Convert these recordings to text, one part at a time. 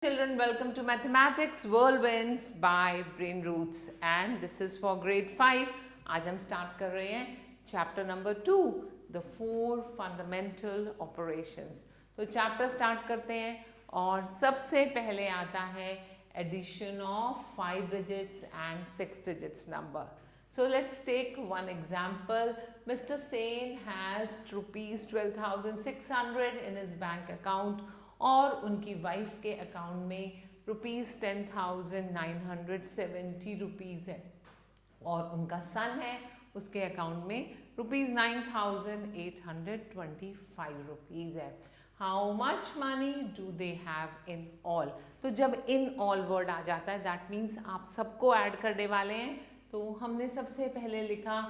Children, welcome to Mathematics Whirlwinds by Brain Roots and this is for grade 5. आज हम start कर रहे हैं chapter number 2, the 4 fundamental operations. तो chapter start करते हैं और सबसे पहले आता है addition of 5 digits and 6 digits number. So let's take one example. Mr. Sen has rupees 12,600 in his bank account और उनकी वाइफ के अकाउंट में रुपीज़ 10,970 रुपीज़ है और उनका सन है उसके अकाउंट में रुपीज़ 9,825 रुपीज़ है. How much money do they have in all. तो जब इन ऑल वर्ड आ जाता है दैट मीन्स आप सबको ऐड करने वाले हैं. तो हमने सबसे पहले लिखा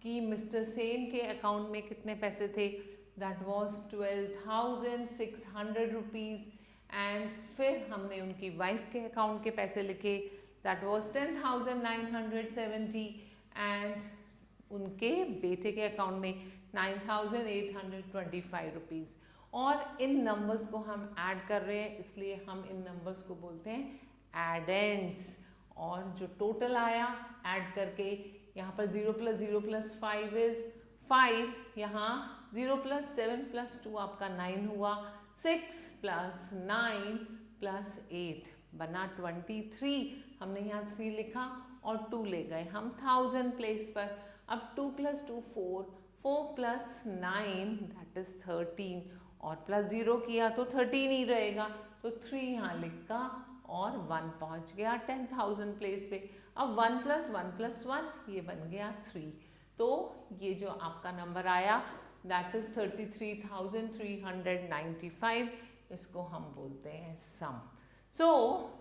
कि मिस्टर सेन के अकाउंट में कितने पैसे थे. That was 12,600 rupees and फिर हमने उनकी वाइफ के अकाउंट के पैसे लिखे. That was 10,970 and उनके बेटे के अकाउंट में 9,825 रुपीज़. और इन नंबर्स को हम ऐड कर रहे हैं इसलिए हम इन नंबर्स को बोलते हैं एडेंड्स. और जो टोटल आया ऐड करके यहाँ पर 0 + 0 + 5 इज 5. यहाँ 0 + 7 + 2 आपका 9 हुआ. 6 + 9 + 8 बना 23. हमने यहाँ 3 लिखा और 2 ले गए हम 1000 प्लेस पर. अब 2 + 2 4, 4 + 9 दैट इज 13 और +0 किया तो 13 ही रहेगा. तो 3 यहाँ लिखा और 1 पहुँच गया 10,000 प्लेस पे. अब 1 + 1 + 1 ये बन गया 3. तो ये जो आपका नंबर आया दैट इज 33,395. इसको हम बोलते हैं sum. So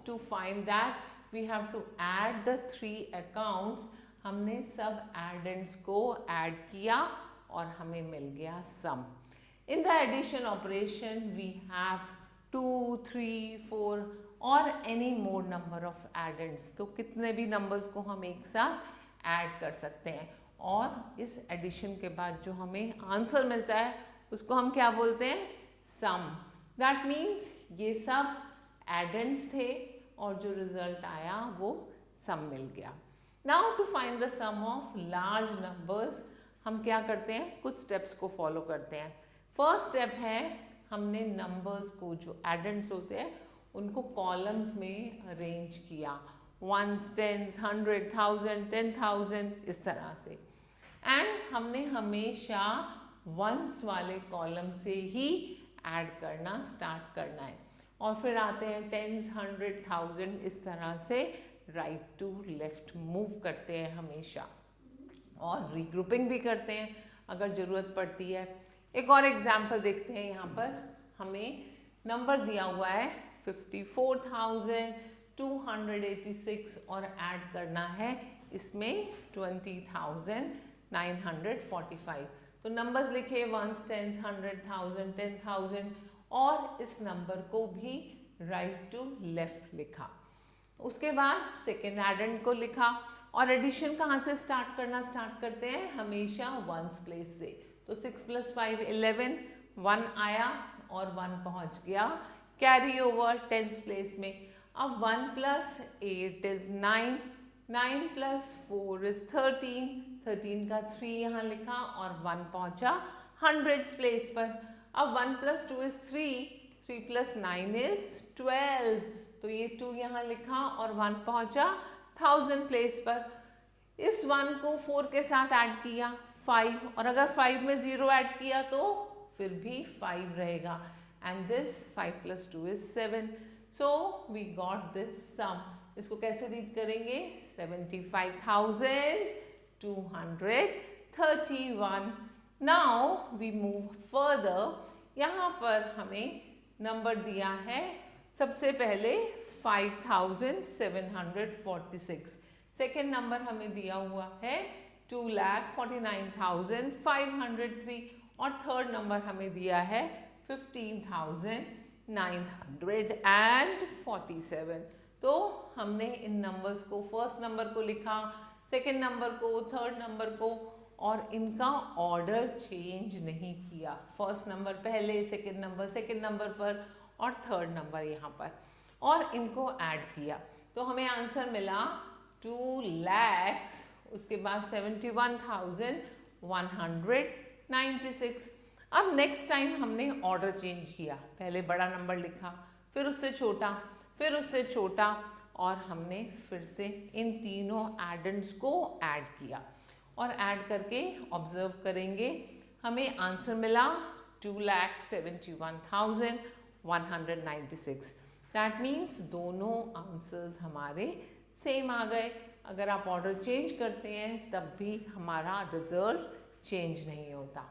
to find that we have to add the 3 accounts. हमने सब एडेंड्स को ऐड किया और हमें मिल गया sum. In the addition operation we have 2, 3, 4 और any more number of addends. तो कितने भी नंबर्स को हम एक साथ ऐड कर सकते हैं और इस एडिशन के बाद जो हमें आंसर मिलता है उसको हम क्या बोलते हैं सम. दैट मीन्स ये सब एडेंड्स थे और जो रिजल्ट आया वो सम मिल गया. Now to find the sum of large numbers हम क्या करते हैं कुछ स्टेप्स को फॉलो करते हैं. फर्स्ट स्टेप है हमने नंबर्स को जो एडेंड्स होते हैं उनको कॉलम्स में अरेंज किया. 1s, 10s, 100, 1000, 10,000 इस तरह से. एंड हमने हमेशा वंस वाले कॉलम से ही ऐड करना स्टार्ट करना है और फिर आते हैं 10s, 100, 1000 इस तरह से राइट टू लेफ्ट मूव करते हैं हमेशा और रीग्रुपिंग भी करते हैं अगर ज़रूरत पड़ती है. एक और एग्जाम्पल देखते हैं. यहाँ पर हमें नंबर दिया हुआ है 54,286 और ऐड करना है इसमें 20,945. तो नंबर्स लिखे 1s, 10s, 100, 1000, 10,000 और इस नंबर को भी राइट टू लेफ्ट लिखा. उसके बाद सेकेंड एडेंड को लिखा और एडिशन कहाँ से स्टार्ट करते हैं हमेशा वंस प्लेस से. तो 6 + 5 11, 1 आया और 1 पहुँच गया कैरी ओवर 10th प्लेस में. अब 1 + 8 इज 9, 9 + 4 इज 13, 13 का 3 यहाँ लिखा और 1 पहुँचा 100th प्लेस पर. अब 1 + 2 इज 3, 3 + 9 इज 12. तो ये 2 यहाँ लिखा और 1 पहुँचा 1000 प्लेस पर. इस 1 को 4 के साथ ऐड किया 5 और अगर 5 में 0 ऐड किया तो फिर भी 5 रहेगा. And this 5 + 2 is 7. So we got this sum. इसको कैसे रीड करेंगे 75,231. Now we move further. यहाँ पर हमें नंबर दिया है सबसे पहले 5,746. सेकेंड नंबर हमें दिया हुआ है 2,49,503 और थर्ड नंबर हमें दिया है 15,947. तो हमने इन नंबर्स को फर्स्ट नंबर को लिखा, सेकेंड नंबर को, थर्ड नंबर को और इनका ऑर्डर चेंज नहीं किया. फर्स्ट नंबर पहले, सेकेंड नंबर पर और थर्ड नंबर यहाँ पर. और इनको ऐड किया तो हमें आंसर मिला 2 lakhs, उसके बाद 71,196। अब नेक्स्ट टाइम हमने ऑर्डर चेंज किया, पहले बड़ा नंबर लिखा, फिर उससे छोटा, फिर उससे छोटा, और हमने फिर से इन तीनों एडेंड्स को ऐड किया और ऐड करके ऑब्जर्व करेंगे हमें आंसर मिला 2,71,196। दैट मीन्स दोनों आंसर्स हमारे सेम आ गए। अगर आप ऑर्डर चेंज करते हैं तब भी हमारा रिजल्ट चेंज नहीं होता।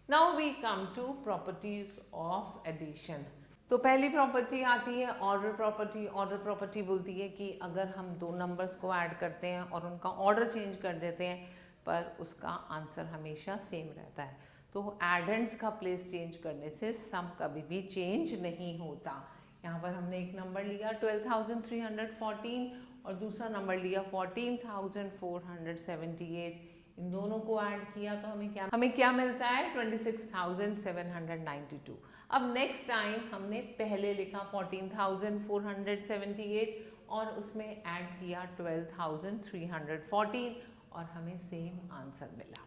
Now we come to properties of addition. तो पहली प्रॉपर्टी आती है ऑर्डर प्रॉपर्टी। ऑर्डर प्रॉपर्टी बोलती है कि अगर हम दो नंबर्स को ऐड करते हैं और उनका ऑर्डर चेंज कर देते हैं पर उसका आंसर हमेशा सेम रहता है, तो एडेंड्स का प्लेस चेंज करने से सम कभी भी चेंज नहीं होता। यहाँ पर हमने एक नंबर लिया 12,314 और दूसरा नंबर लिया 14,478। इन दोनों को ऐड किया तो हमें क्या मिलता है 26,792। अब नेक्स्ट टाइम हमने पहले लिखा 14,478 और उसमें ऐड किया 12,314 और हमें सेम आंसर मिला,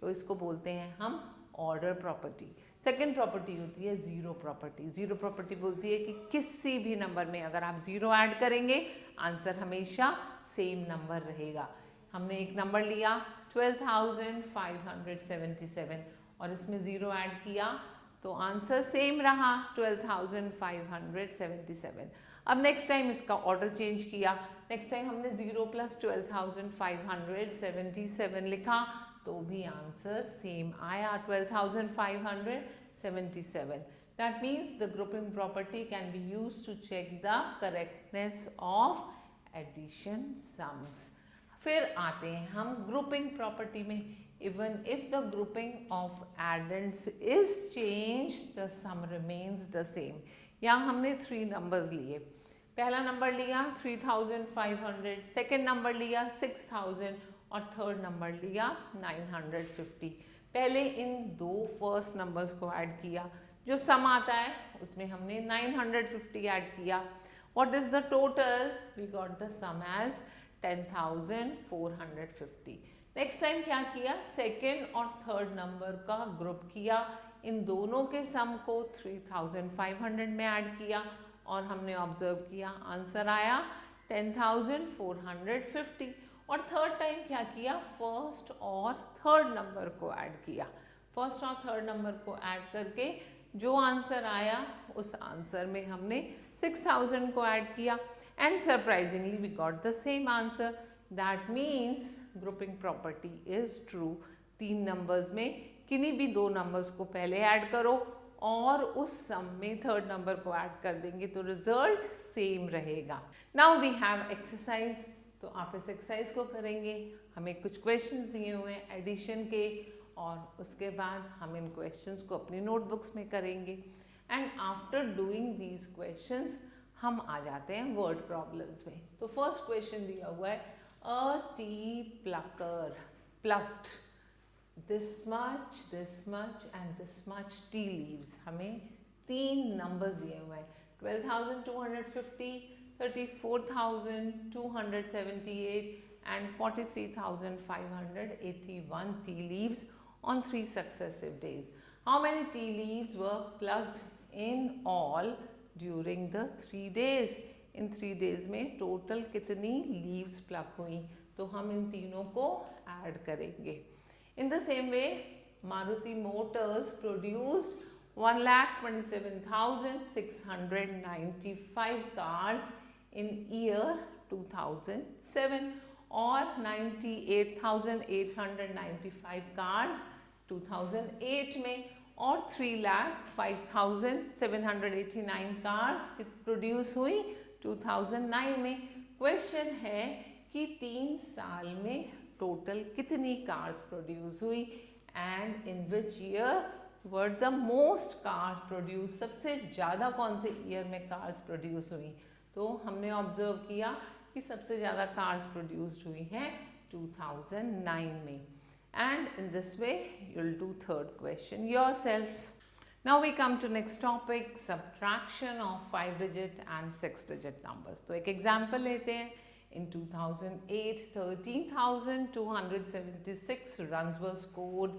तो इसको बोलते हैं हम ऑर्डर प्रॉपर्टी। सेकेंड प्रॉपर्टी होती है जीरो प्रॉपर्टी। जीरो प्रॉपर्टी बोलती है कि किसी भी नंबर में अगर आप जीरो ऐड करेंगे आंसर हमेशा सेम नंबर रहेगा। हमने एक नंबर लिया 12,577 और इसमें ज़ीरो ऐड किया तो आंसर सेम रहा 12,577। अब नेक्स्ट टाइम इसका ऑर्डर चेंज किया, नेक्स्ट टाइम हमने 0 + 12,577 लिखा तो भी आंसर सेम आया 12,577। That means the grouping property can be used to check the correctness of addition sums. फिर आते हैं हम ग्रुपिंग प्रॉपर्टी में। Even if the grouping of addends is changed, the sum remains the same. यहाँ हमने 3 numbers लिए। पहला number लिया 3,500, सेकेंड नंबर लिया 6,000 और थर्ड नंबर लिया 950। पहले इन दो फर्स्ट नंबर्स को ऐड किया, जो सम आता है उसमें हमने 950 ऐड किया। What is the total? We got the sum as 10,450। Next time क्या किया, सेकेंड और थर्ड नंबर का ग्रुप किया, इन दोनों के सम को 3,500 में ऐड किया और हमने ऑब्जर्व किया आंसर आया 10,450। और थर्ड टाइम क्या किया, फर्स्ट और थर्ड नंबर को ऐड किया। फर्स्ट और थर्ड नंबर को ऐड करके जो आंसर आया उस आंसर में हमने 6,000 को ऐड किया and surprisingly we got the same answer. That means grouping property is true. 3 numbers में किन्हीं भी 2 नंबर्स को पहले ऐड करो और उस सम में थर्ड नंबर को ऐड कर देंगे तो रिजल्ट सेम रहेगा। Now we have exercise. तो आप इस एक्सरसाइज को करेंगे, हमें कुछ क्वेश्चंस दिए हुए हैं एडिशन के और उसके बाद हम इन क्वेश्चंस को अपनी नोटबुक्स में करेंगे and after doing these questions हम आ जाते हैं वर्ड प्रॉब्लम्स में। तो फर्स्ट क्वेश्चन दिया हुआ है a T plucker plucked this much and this much tea leaves। हमें 3 नंबर्स दिए हुए हैं 12,250, 34,278 and 43,581 tea leaves on 3 successive days. How many tea leaves were plucked in all during the 3 days? In 3 days में total कितनी leaves plug हुई? तो हम इन तीनों को ऐड करेंगे। In the same way, Maruti Motors produced 1,27,695 cars in year 2007 और 98,895 cars 2008 में और 3,05,789 cars प्रोड्यूस हुई 2009 में। क्वेश्चन है कि 3 साल में टोटल कितनी कार्स प्रोड्यूस हुई and in which year were the most cars produce. सबसे ज़्यादा कौन से ईयर में कार्स प्रोड्यूस हुई? तो हमने ऑब्जर्व किया कि सबसे ज़्यादा कार्स प्रोड्यूस्ड हुई हैं 2009 में। And in this way you will do third question yourself. Now we come to next topic, subtraction of 5-digit and 6-digit numbers. तो एक एग्जाम्पल लेते हैं. In 2008, 13,276 runs were scored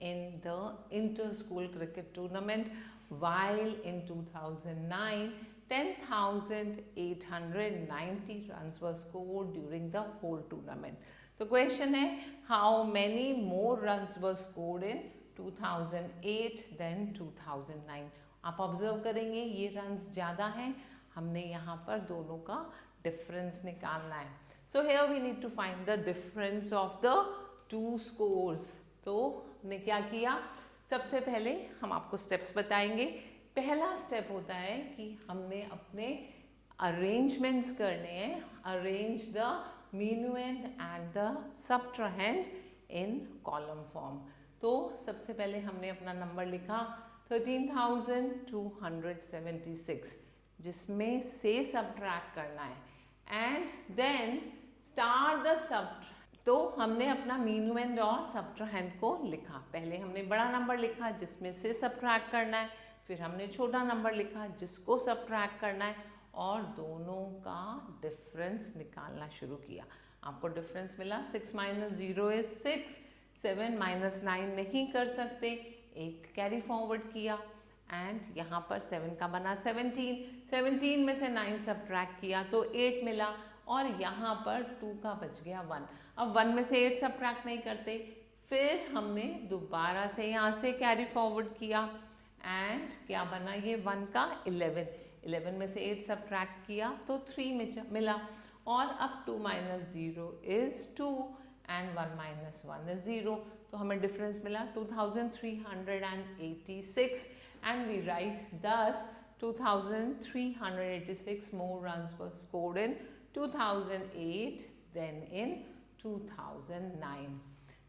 in the inter-school cricket tournament, while in 2009, 10,890 runs were scored during the whole tournament. तो question है, how many more runs were scored in 2008 then 2009. आप observe करेंगे ये runs ज़्यादा हैं, हमने यहाँ पर दोनों का डिफरेंस निकालना है. So here we need to find the difference of the two scores. तो हमने क्या किया, सबसे पहले हम आपको स्टेप्स बताएंगे. पहला स्टेप होता है कि हमने अपने अरेंजमेंट्स करने हैं. Arrange the minuend and the subtrahend in column form. तो सबसे पहले हमने अपना नंबर लिखा 13,276, जिसमें से सब्ट्रैक्ट करना है, एंड देन स्टार्ट द तो हमने अपना मीनुएंड और सब्ट्राहेंड को लिखा. पहले हमने बड़ा नंबर लिखा जिसमें से सब्ट्रैक्ट करना है, फिर हमने छोटा नंबर लिखा जिसको सब्ट्रैक्ट करना है, और दोनों का डिफरेंस निकालना शुरू किया. आपको डिफरेंस मिला 6 - 0 is 6, 7 - 9 नहीं कर सकते, एक कैरी फॉरवर्ड किया, एंड यहाँ पर 7 का बना 17 में से 9 सब्ट्रैक्ट किया तो 8 मिला, और यहाँ पर 2 का बच गया 1. अब 1 में से 8 सब्ट्रैक्ट नहीं करते, फिर हमने दोबारा से यहाँ से कैरी फॉरवर्ड किया, एंड क्या बना ये 1 का 11 में से 8 सब्ट्रैक्ट किया तो 3 मिला, और अब 2 - 0 is 2 and 1 - 1 is 0. तो हमें डिफरेंस मिला 2386, and we write thus 2386 more runs were scored in 2008 than in 2009.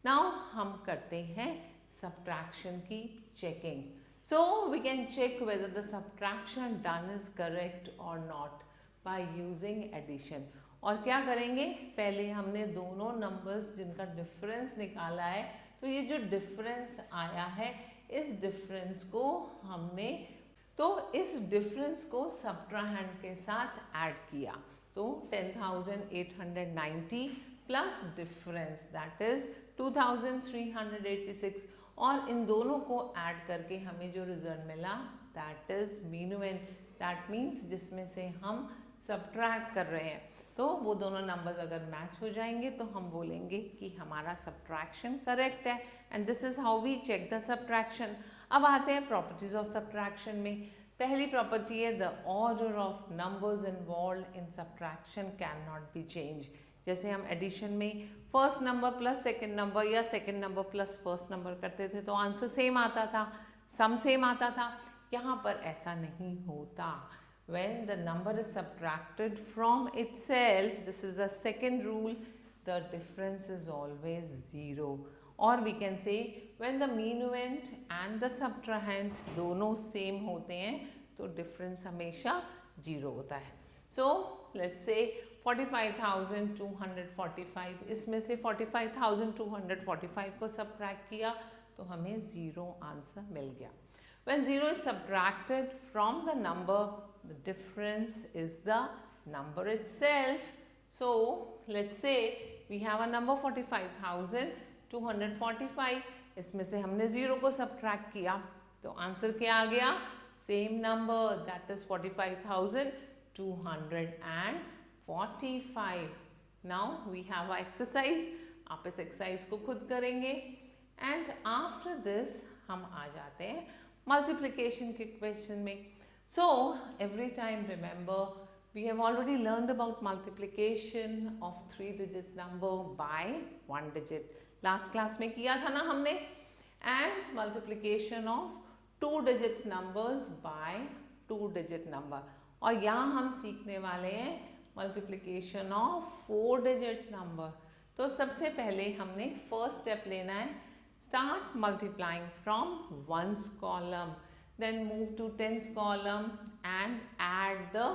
Now हम करते हैं subtraction की checking. So we can check whether the subtraction done is correct or not by using addition. और क्या करेंगे, पहले हमने दोनों नंबर्स जिनका डिफरेंस निकाला है, तो ये जो डिफरेंस आया है इस डिफरेंस को सब्ट्राहेंड के साथ ऐड किया. तो 10,890 प्लस डिफरेंस दैट इज 2,386, और इन दोनों को ऐड करके हमें जो रिजल्ट मिला दैट इज मीनुएंड. दैट मीन्स जिसमें से हम सब्ट्रैक्ट कर रहे हैं, तो वो दोनों नंबर्स अगर मैच हो जाएंगे तो हम बोलेंगे कि हमारा सब्ट्रैक्शन करेक्ट है, and this is how we check the subtraction. अब आते हैं प्रॉपर्टीज ऑफ सब्ट्रैक्शन में. पहली प्रॉपर्टी है the order of numbers involved in subtraction can not be change. जैसे हम एडिशन में first number plus second number या second number plus first number करते थे तो आंसर सेम आता था, सम सेम आता था. यहाँ पर ऐसा नहीं होता. When the number is subtracted from itself, this is the second rule, the difference is always 0. Or we can say when the minuend and the subtrahend दोनों same होते हैं तो difference हमेशा 0 होता है. So let's say 45,245, इसमें से 45,245 को subtract किया तो हमें 0 आंसर मिल गया. When 0 is subtracted from the number, the difference is the number itself. So let's say we have a number 45,245, इसमें से हमने 0 को subtract किया तो आंसर क्या आ गया, same number, that is 45,245. Now we have our exercise. आप इस exercise को खुद करेंगे, and after this हम आ जाते हैं multiplication के question में. So every time remember we have already learned about multiplication of 3-digit number by 1 digit. Last class में किया था ना हमने, and multiplication of 2-digit numbers by 2-digit number. और यहाँ हम सीखने वाले हैं multiplication of 4-digit number. तो सबसे पहले हमने first step लेना है, start multiplying from 1's column. Then move to 10th column and add the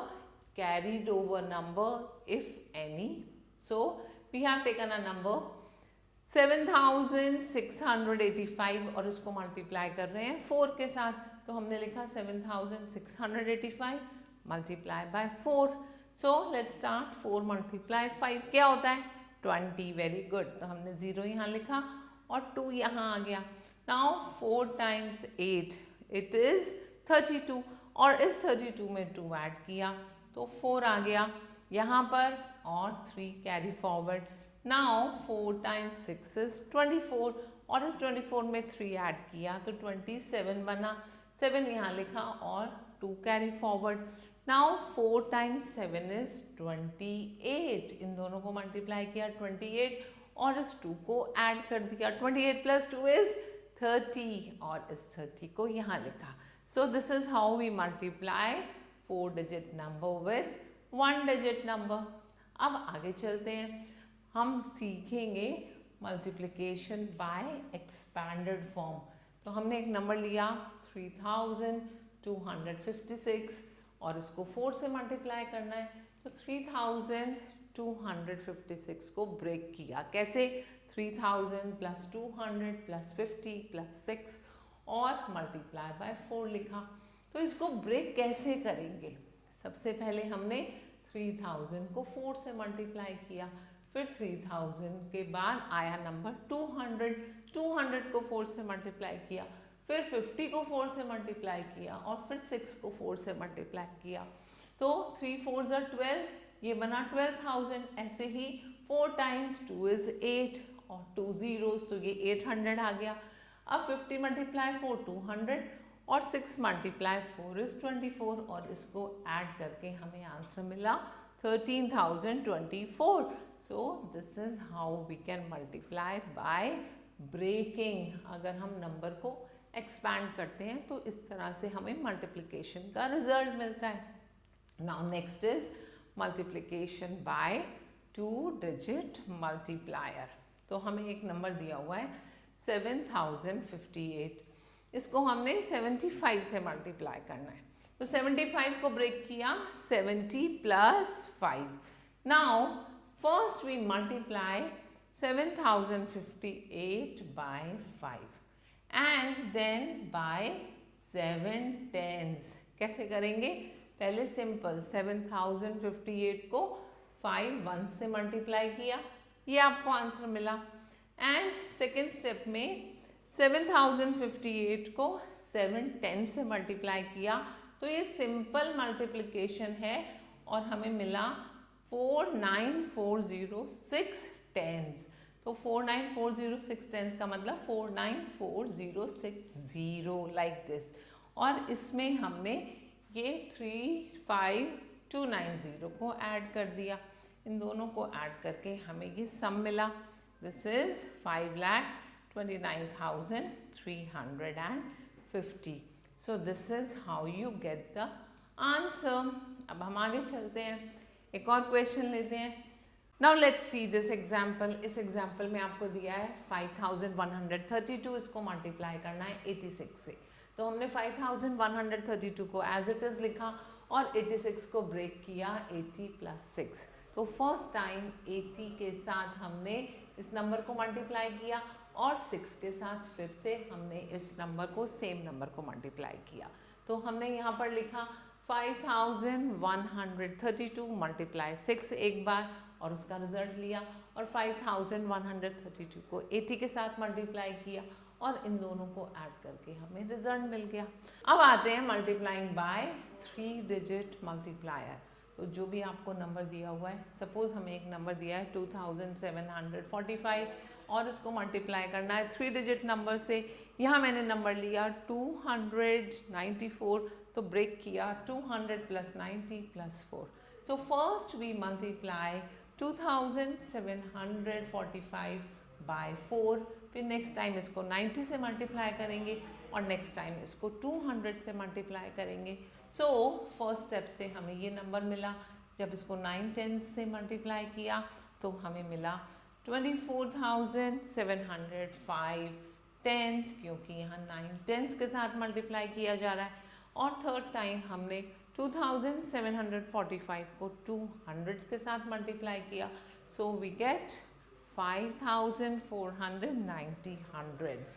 carried over number if any. So we have taken a number 7,685 और इसको मल्टीप्लाई कर रहे हैं 4 के साथ. तो हमने लिखा 7685 multiply by 4. So let's start. 4 multiply 5 क्या होता है? 20. Very good. तो हमने 0 यहाँ लिखा और 2 यहाँ आ गया. नाउ 4 टाइम्स 8 इट इज 32 और इस 32 में 2 ऐड किया तो 4 आ गया यहाँ पर और 3 carry forward. Now 4 times 6 is 24 और इस 24 में 3 ऐड किया तो 27 बना. 7 यहाँ लिखा और 2 carry forward. Now 4 times 7 is 28. इन दोनों को मल्टीप्लाई किया 28 और इस 2 को ऐड कर दिया. 28 प्लस 2 इज 30 और इस 30 को यहाँ लिखा. So this is how we multiply 4 digit number with 1 digit number. अब आगे चलते हैं. हम सीखेंगे मल्टीप्लिकेशन बाय एक्सपैंडेड फॉर्म. तो हमने एक नंबर लिया 3256 और इसको 4 से मल्टीप्लाई करना है. तो 3256 को ब्रेक किया. कैसे? 3000 प्लस 200 प्लस 50 प्लस 6 और मल्टीप्लाई बाय 4 लिखा. तो इसको ब्रेक कैसे करेंगे? सबसे पहले हमने 3000 को 4 से मल्टीप्लाई किया, फिर 3000 के बाद आया नंबर 200 को 4 से मल्टीप्लाई किया, फिर 50 को 4 से मल्टीप्लाई किया और फिर 6 को 4 से मल्टीप्लाई किया. तो 3 4s are 12, ये बना 12,000. ऐसे ही 4 टाइम्स 2 इज 8 और 2 zeros तो ये 800 आ गया. अब 50 मल्टीप्लाई 4 200 और 6 मल्टीप्लाई 4 इज 24 और इसको ऐड करके हमें आंसर मिला 13,024. So this is how we can multiply by breaking. अगर हम नंबर को एक्सपैंड करते हैं तो इस तरह से हमें मल्टीप्लिकेशन का रिजल्ट मिलता है. Now next is multiplication bye 2 digit multiplier. तो हमें एक नंबर दिया हुआ है 7058. इसको हमने 75 से मल्टीप्लाई करना है. तो 75 को ब्रेक किया 70 plus 5. Now first we multiply 7058 by 5 and then by 7 tens. कैसे करेंगे? पहले सिंपल 7058 को 5 1 से मल्टीप्लाई किया, ये आपको आंसर मिला. एंड सेकेंड स्टेप में 7058 को 7 10 से मल्टीप्लाई किया. तो ये सिंपल मल्टीप्लिकेशन है और हमें मिला 49406 tens. तो 49406 tens का मतलब 494060 लाइक दिस. और इसमें हमने ये 35290 को ऐड कर दिया. इन दोनों को ऐड करके हमें ये सम मिला. This is 5,29,350. So this is how you get the answer. अब हम आगे चलते हैं, एक और क्वेश्चन लेते हैं. Now let's see this example. इस एग्जाम्पल में आपको दिया है 5132. इसको मल्टीप्लाई करना है 86 से. तो हमने 5132 को एज इट इज लिखा और 86 को ब्रेक किया 80 प्लस 6. तो फर्स्ट टाइम 80 के साथ हमने इस नंबर को मल्टीप्लाई किया और 6 के साथ फिर से हमने इस नंबर को सेम नंबर को मल्टीप्लाई किया. तो हमने यहाँ पर लिखा 5132 मल्टीप्लाई 6 एक बार और उसका रिजल्ट लिया और 5132 को 80 के साथ मल्टीप्लाई किया और इन दोनों को ऐड करके हमें रिजल्ट मिल गया. अब आते हैं मल्टीप्लाइंग बाय 3 डिजिट मल्टीप्लायर. तो जो भी आपको नंबर दिया हुआ है, सपोज हमें एक नंबर दिया है 2745 और इसको मल्टीप्लाई करना है 3 डिजिट नंबर से. यहाँ मैंने नंबर लिया 294, तो ब्रेक किया 200 plus 90 plus 4. So first we multiply 2745 by 4. फिर नेक्स्ट टाइम इसको 90 से मल्टीप्लाई करेंगे और नेक्स्ट टाइम इसको 200 से मल्टीप्लाई करेंगे. सो फर्स्ट स्टेप से हमें ये नंबर मिला. जब इसको 9 10 से मल्टीप्लाई किया तो हमें मिला 24,705 टेंस, क्योंकि यहाँ 9 टेंस के साथ मल्टीप्लाई किया जा रहा है. और थर्ड टाइम हमने 2745 को 200 के साथ मल्टीप्लाई किया. So we get 5,490 hundreds.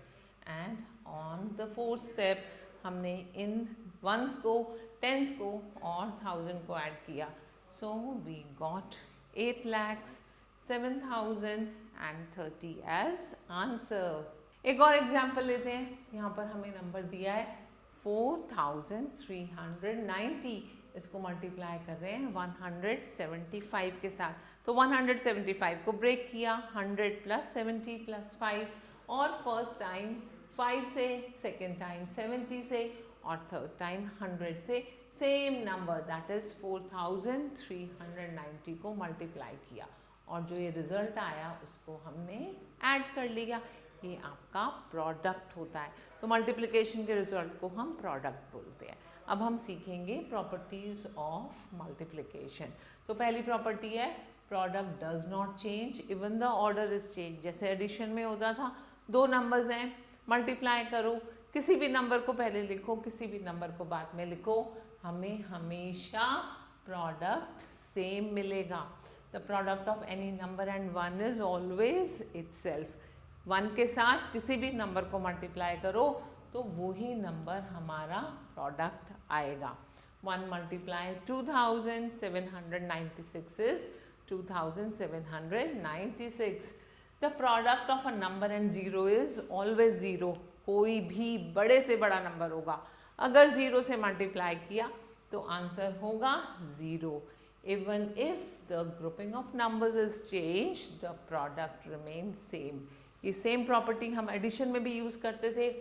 And on the fourth step हमने इन वंस को, टेंस को और 1000 को ऐड किया. So we got 8,07,030 as answer. एक और एग्जाम्पल लेते हैं. यहाँ पर हमें नंबर दिया है 4,390. इसको मल्टीप्लाई कर रहे हैं 175 के साथ. तो 175 को ब्रेक किया, 100 प्लस 70 प्लस 5 और फर्स्ट टाइम 5 से, सेकेंड टाइम 70 से और थर्ड टाइम 100 से सेम नंबर दैट इज 4,390 को मल्टीप्लाई किया और जो ये रिजल्ट आया उसको हमने ऐड कर लिया. ये आपका प्रोडक्ट होता है. तो मल्टीप्लिकेशन के रिजल्ट को हम प्रोडक्ट बोलते हैं. अब हम सीखेंगे प्रॉपर्टीज ऑफ मल्टीप्लिकेशन. तो पहली प्रॉपर्टी है product does not change even the order is change. जैसे एडिशन में होता था, दो नंबर्स हैं, मल्टीप्लाई करो, किसी भी नंबर को पहले लिखो, किसी भी नंबर को बाद में लिखो, हमें हमेशा प्रोडक्ट सेम मिलेगा. The product of any number and one is always itself. One के साथ किसी भी नंबर को मल्टीप्लाई करो तो वही नंबर हमारा प्रोडक्ट आएगा. 1 multiply 2,796 is 2,796. The product of a number and zero is always zero. कोई भी बड़े से बड़ा नंबर होगा, अगर जीरो से मल्टीप्लाई किया तो आंसर होगा 0. Even if the grouping of numbers is changed, the product remains same. ये सेम प्रॉपर्टी हम एडिशन में भी यूज करते थे.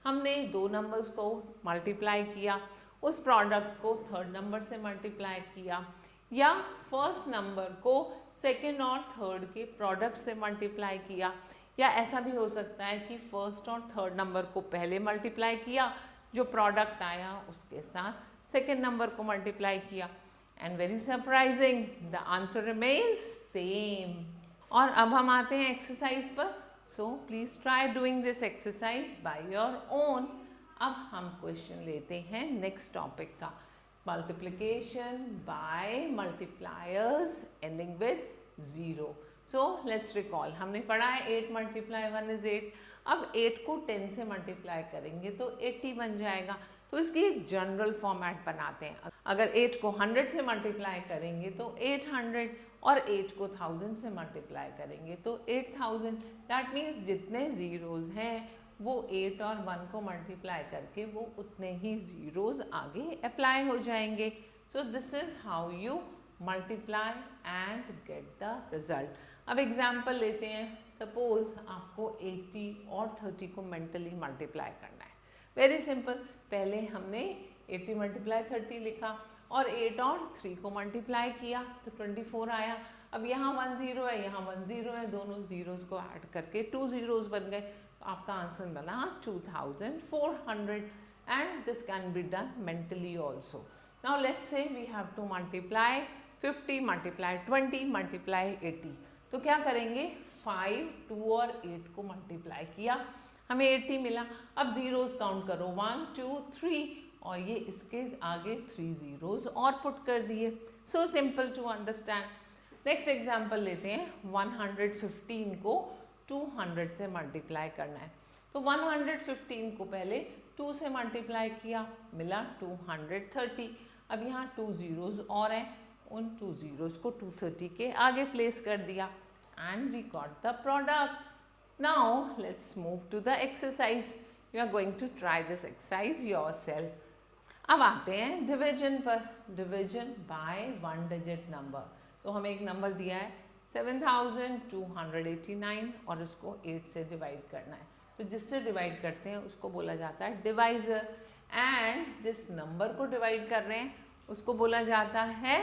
हमने दो नंबर्स को मल्टीप्लाई किया, उस प्रोडक्ट को थर्ड नंबर से मल्टीप्लाई किया, या फर्स्ट नंबर को सेकेंड और थर्ड के प्रोडक्ट से मल्टीप्लाई किया, या ऐसा भी हो सकता है कि फर्स्ट और थर्ड नंबर को पहले मल्टीप्लाई किया, जो प्रोडक्ट आया उसके साथ सेकेंड नंबर को मल्टीप्लाई किया, and very surprising the answer remains same. और अब हम आते हैं एक्सरसाइज पर. So please try doing this exercise by your own. अब हम क्वेश्चन लेते हैं नेक्स्ट टॉपिक का, multiplication bye multipliers ending with 0. So let's recall, हमने पढ़ा है 8 multiply 1 is 8. अब 8 को 10 से मल्टीप्लाई करेंगे तो 80 बन जाएगा. तो इसकी एक जनरल फॉर्मेट बनाते हैं. अगर 8 को 100 से मल्टीप्लाई करेंगे तो 800 और 8 को 1000 से मल्टीप्लाई करेंगे तो 8000. दैट मीन्स जितने ज़ीरोज़ हैं वो 8 और 1 को मल्टीप्लाई करके वो उतने ही ज़ीरोज़ आगे अप्लाई हो जाएंगे. So this is how you multiply and get the result. अब एग्जाम्पल लेते हैं. सपोज आपको 80 और 30 को मेंटली मल्टीप्लाई करना है. वेरी सिंपल, पहले हमने 80 multiply 30 लिखा और 8 और 3 को मल्टीप्लाई किया तो 24 आया. अब यहाँ 1 0 है, यहाँ 1 0 है, दोनों जीरोस को ऐड करके 2 zeros बन गए. तो आपका आंसर बना 2400 and this can be done mentally also. Now let's say we have to multiply 50 multiply 20 multiply 80. तो क्या करेंगे, 5, 2 और 8 को मल्टीप्लाई किया, हमें 80 मिला. अब जीरोस काउंट करो, 1 2 3 और ये इसके आगे 3 zeros और पुट कर दिए. So simple to understand. Next example लेते हैं. 115 को 200 से मल्टीप्लाई करना है. तो 115 को पहले 2 से मल्टीप्लाई किया, मिला 230. अब यहाँ 2 zeros और हैं, उन 2 zeros को 230 के आगे प्लेस कर दिया and we got the product. Now let's move to the exercise. You are going to try this exercise yourself. अब आते हैं डिवीजन पर. Division by 1 digit number. तो हमें एक नंबर दिया है 7289 और उसको 8 से डिवाइड करना है. तो जिससे डिवाइड करते हैं उसको बोला जाता है डिवाइजर, एंड जिस नंबर को डिवाइड कर रहे हैं उसको बोला जाता है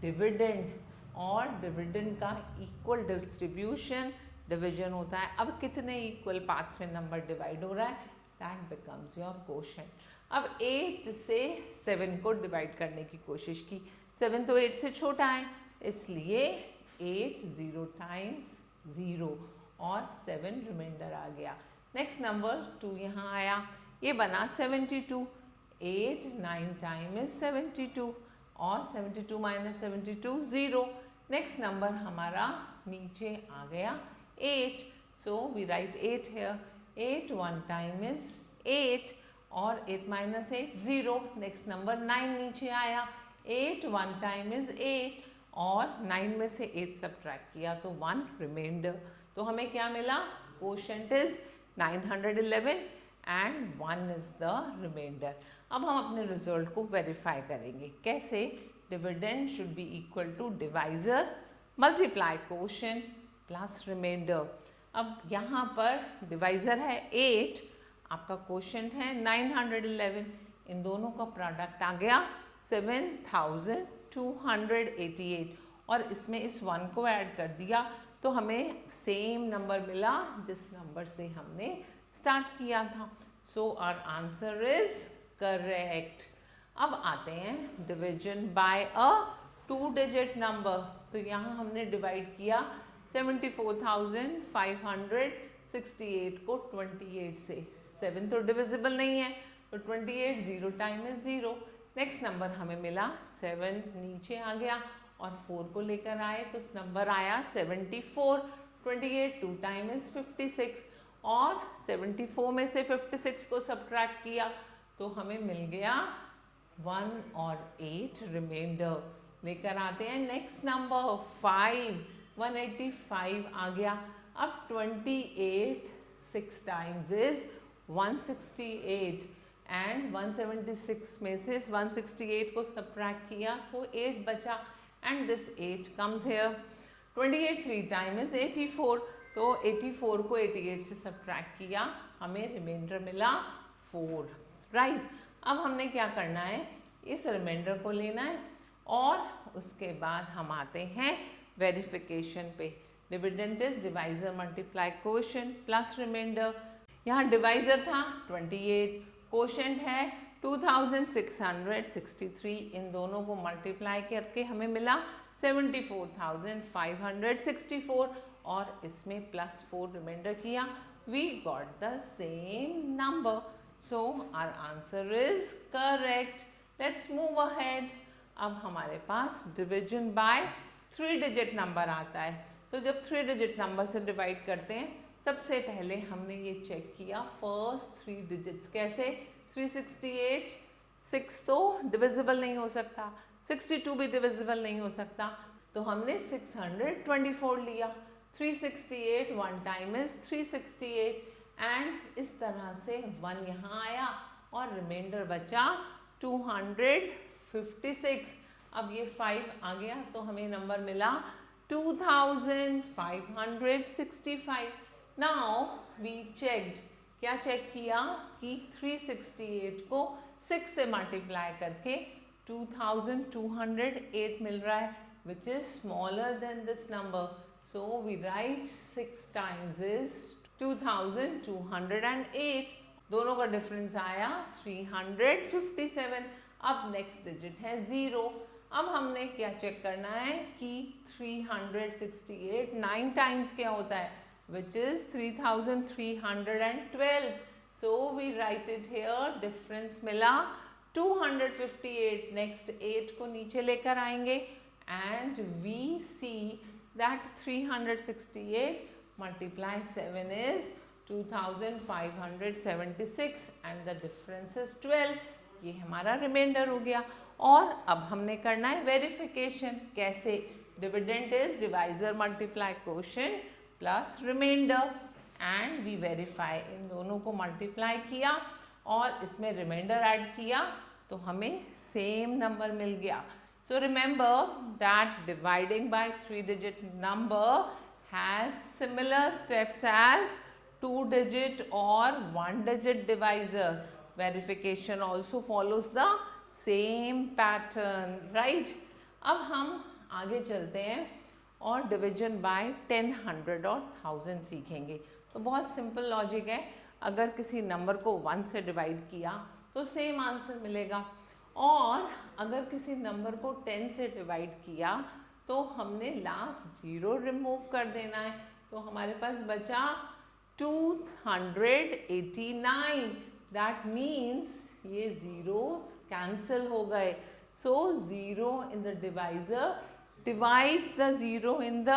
डिविडेंड. और डिविडेंड का इक्वल डिस्ट्रीब्यूशन डिवीजन होता है. अब कितने इक्वल पार्ट्स में नंबर डिवाइड हो रहा है, दैट बिकम्स योर क्वोशंट. अब 8 से 7 को डिवाइड करने की कोशिश की. 7 तो 8 से छोटा है, इसलिए 8 0 times 0 और 7 रिमाइंडर आ गया. नेक्स्ट नंबर 2 यहाँ आया, ये बना 72. 8 9 times 72 और 72 minus 72 0. नेक्स्ट नंबर हमारा नीचे आ गया 8. So we write 8 here. 8 1 time is 8 और 8 माइनस 8 0। नेक्स्ट नंबर 9 नीचे आया, 8 1 टाइम इज 8 और 9 में से 8 सब्ट्रैक्ट किया तो 1 रिमाइंडर। तो हमें क्या मिला, quotient is 911 and 1 is the remainder. अब हम अपने रिजल्ट को वेरीफाई करेंगे। कैसे? Dividend should be equal to divisor multiply quotient plus remainder. अब यहाँ पर डिवाइजर है 8, आपका क्वोशंट है 911, इन दोनों का प्रोडक्ट आ गया 7288 और इसमें इस 1 को ऐड कर दिया तो हमें सेम नंबर मिला जिस नंबर से हमने स्टार्ट किया था। So our answer is correct. अब आते हैं division by a 2 digit number. तो यहाँ हमने डिवाइड किया 74,568 को 28 से। 7 तो डिविजिबल नहीं है तो 28 0 टाइम इज 0। नेक्स्ट नंबर हमें मिला 7 नीचे आ गया और 4 को लेकर आए तो नंबर आया 74। 28 2 टाइम इज 56 और 74 में से 56 को सब्ट्रैक्ट किया तो हमें मिल गया 1 और 8 रिमाइंडर। लेकर आते हैं नेक्स्ट नंबर 5, 185 आ गया। अब 28 6 टाइम्स इज 168 एंड 176 में से 168 को सब्ट्रैक्ट किया तो 8 बचा and this 8 comes here. 28 3 time is 84 तो 84 को 88 से सब्ट्रैक्ट किया, हमें रिमाइंडर मिला 4, राइट। अब हमने क्या करना है, इस रिमाइंडर को लेना है और उसके बाद हम आते हैं वेरिफिकेशन पे। Dividend is divisor multiply quotient plus remainder. यहाँ डिवाइजर था 28, क्वोशंट है 2663, इन दोनों को मल्टीप्लाई करके हमें मिला 74,564 और इसमें +4 रिमाइंडर किया, we got the same number. So our answer is correct. Let's move ahead. अब हमारे पास डिवीजन बाय 3 डिजिट नंबर आता है। तो जब 3 डिजिट नंबर से डिवाइड करते हैं सबसे पहले हमने ये चेक किया फर्स्ट 3 डिजिट्स कैसे। 368, 6 तो डिविजिबल नहीं हो सकता, 62 भी डिविजिबल नहीं हो सकता तो हमने 624 लिया। 368 1 टाइम इज 368 एंड इस तरह से 1 यहाँ आया और रिमाइंडर बचा 256। अब ये 5 आ गया तो हमें नंबर मिला 2565। नाउ वी चेक्ड, क्या चेक किया कि 368 को 6 से मल्टीप्लाई करके 2208 मिल रहा है which is smaller than this number. So we write 6 times is 2208. दोनों का डिफरेंस आया 357। अब नेक्स्ट डिजिट है 0। अब हमने क्या चेक करना है कि 368 9 टाइम्स क्या होता है which is 3312. So we write it here, difference मिला 258। next 8 को नीचे लेकर आएंगे and we see that 368 multiply 7 is 2576 and the difference is 12। ये हमारा रिमाइंडर हो गया। और अब हमने करना है वेरिफिकेशन। कैसे? Dividend is divisor multiply quotient plus remainder and we verify. इन दोनों को मल्टीप्लाई किया और इसमें रिमाइंडर ऐड किया तो हमें सेम नंबर मिल गया। So remember that dividing by 3 digit number has similar steps as 2 digit और 1 digit divisor. Verification also follows the same pattern, right. अब हम आगे चलते हैं और डिवीजन बाय 10, 100 और 1000 सीखेंगे। तो बहुत सिंपल लॉजिक है, अगर किसी नंबर को 1 से डिवाइड किया तो सेम आंसर मिलेगा और अगर किसी नंबर को 10 से डिवाइड किया तो हमने लास्ट 0 रिमूव कर देना है। तो हमारे पास बचा 289। दैट मीन्स ये zeros कैंसिल हो गए। सो 0 in the divisor divides the 0 in the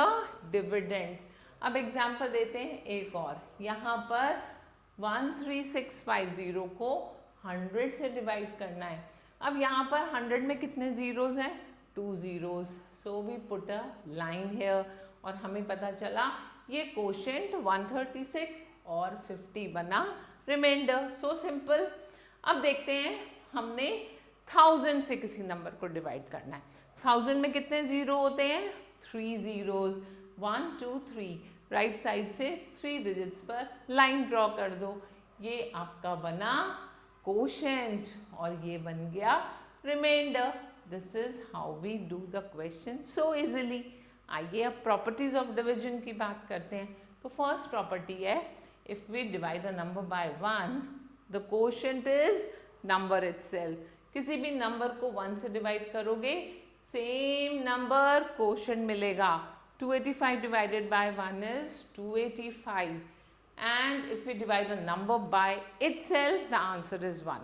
dividend. अब एग्जाम्पल देते हैं एक और। यहाँ पर 13650 को 100 से डिवाइड करना है। अब यहाँ पर 100 में कितने जीरोज हैं? 2 zeros, so we put a line here और हमें पता चला ये कोशेंट 136 और 50 बना रिमाइंडर। So simple. अब देखते हैं, हमने 1000 से किसी नंबर को डिवाइड करना है। 1000 में कितने जीरो होते हैं? 3 जीरोज, 1 2 3। राइट साइड से 3 डिजिट्स पर लाइन ड्रॉ कर दो। ये आपका बना कोशेंट और ये बन गया remainder. This is how we do the question so easily. आइए अब प्रॉपर्टीज ऑफ डिवीजन की बात करते हैं। तो फर्स्ट प्रॉपर्टी है, if we divide a number by 1 the quotient is number itself. किसी भी नंबर को 1 से डिवाइड करोगे, सेम नंबर कोशेंट मिलेगा। 285 divided by 1 is 285, and if we divide a number by itself the answer is 1.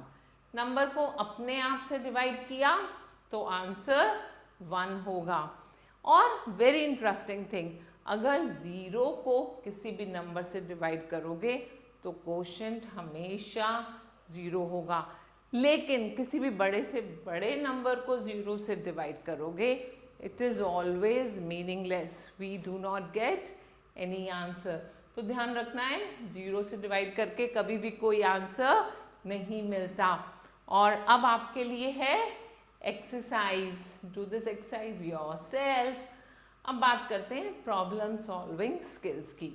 Number को अपने आप से डिवाइड किया तो आंसर 1 होगा। और वेरी इंटरेस्टिंग थिंग, अगर 0 को किसी भी नंबर से डिवाइड करोगे तो कोशेंट हमेशा 0 होगा, लेकिन किसी भी बड़े से बड़े नंबर को 0 से डिवाइड करोगे it is always meaningless, we do not get any answer. तो ध्यान रखना है, 0 से डिवाइड करके कभी भी कोई आंसर नहीं मिलता। और अब आपके लिए है exercise, do this exercise yourself. अब बात करते हैं प्रॉब्लम सॉल्विंग स्किल्स की।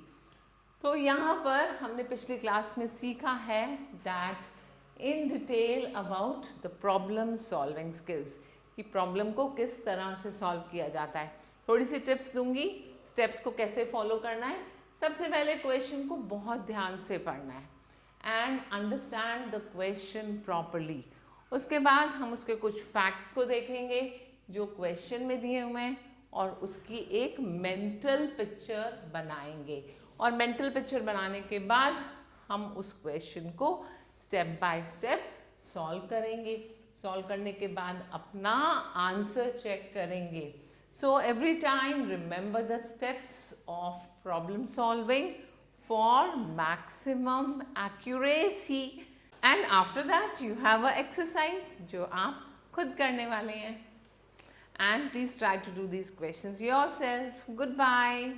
तो यहाँ पर हमने पिछली क्लास में सीखा है that in detail about the problem solving skills, कि प्रॉब्लम को किस तरह से सॉल्व किया जाता है। थोड़ी सी टिप्स दूंगी, स्टेप्स को कैसे फॉलो करना है। सबसे पहले क्वेश्चन को बहुत ध्यान से पढ़ना है and understand the question properly. उसके बाद हम उसके कुछ फैक्ट्स को देखेंगे जो क्वेश्चन में दिए हुए हैं और उसकी एक मेंटल पिक्चर बनाएंगे। और मेंटल पिक्चर बनाने के बाद हम उस क्वेश्चन को स्टेप बाय स्टेप सॉल्व करेंगे। सॉल्व करने के बाद अपना आंसर चेक करेंगे। So every time remember the steps of problem solving for maximum accuracy. And after that you have a exercise जो आप खुद करने वाले हैं। And please try to do these questions yourself. Good bye.